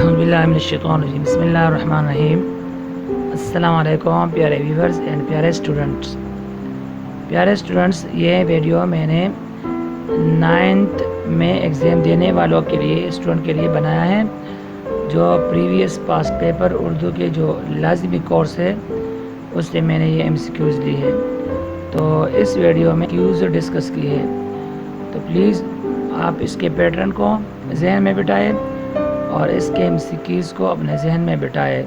اعوذ باللہ من الشیطان الرجیم بسم اللہ الرحمن الرحیم۔ السلام علیکم پیارے ویورز اینڈ پیارے اسٹوڈنٹس، یہ ویڈیو میں نے 9th میں ایگزام دینے والوں کے لیے اسٹوڈنٹ کے لیے بنایا ہے، جو پریویس پاس پیپر اردو کے جو لازمی کورس ہے اس سے میں نے یہ MCQs لی ہے، تو اس ویڈیو میں کیوز ڈسکس کی ہے، تو پلیز آپ اس کے پیٹرن کو ذہن میں بٹھائیں اور اس کے MCQs کو اپنے ذہن میں بٹھائیں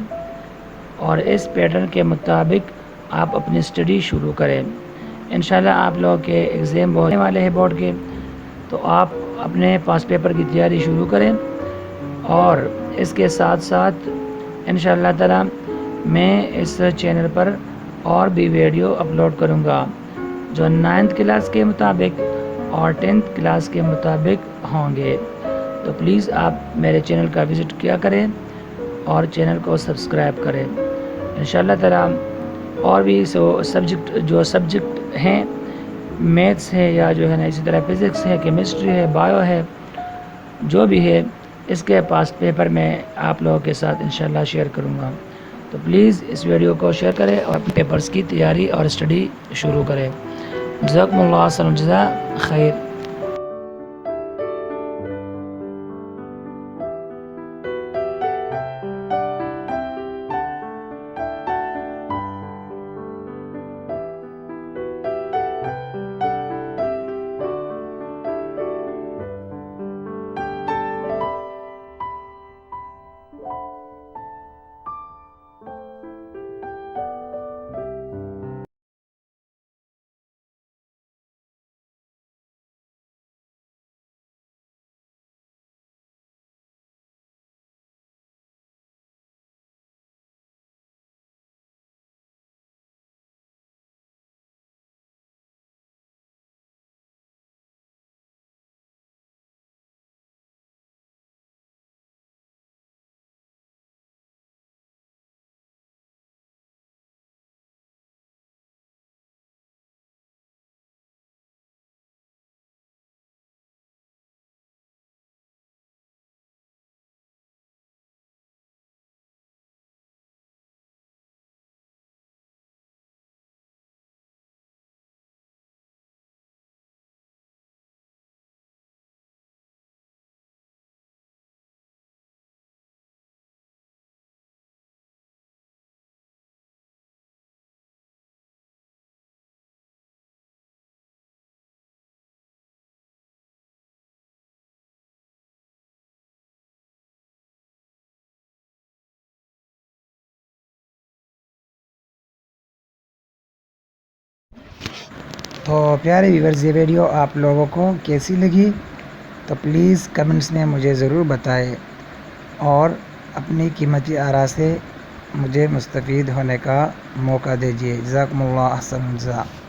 اور اس پیٹرن کے مطابق آپ اپنی اسٹڈی شروع کریں۔ انشاءاللہ آپ لوگوں کے ایگزام ہونے والے ہیں بورڈ کے، تو آپ اپنے پاس پیپر کی تیاری شروع کریں، اور اس کے ساتھ ساتھ انشاءاللہ تعالی میں اس چینل پر اور بھی ویڈیو اپلوڈ کروں گا جو 9th کلاس کے مطابق اور 10th کلاس کے مطابق ہوں گے، تو پلیز آپ میرے چینل کا وزٹ کیا کریں اور چینل کو سبسکرائب کریں۔ انشاءاللہ تعالی اور بھی سبجیکٹ ہیں، میتھس ہے یا جو ہے نا اسی طرح فزکس ہے، کیمسٹری ہے، بایو ہے، جو بھی ہے اس کے پاس پیپر میں آپ لوگوں کے ساتھ انشاءاللہ شیئر کروں گا، تو پلیز اس ویڈیو کو شیئر کریں اور اپنے پیپرز کی تیاری اور اسٹڈی شروع کریں۔ جزاکم اللہ خیر۔ تو پیارے ویورز، یہ ویڈیو آپ لوگوں کو کیسی لگی تو پلیز کمنٹس میں مجھے ضرور بتائیں اور اپنی قیمتی آراء سے مجھے مستفید ہونے کا موقع دیجیے۔ جزاکم اللہ احسن الجزاء۔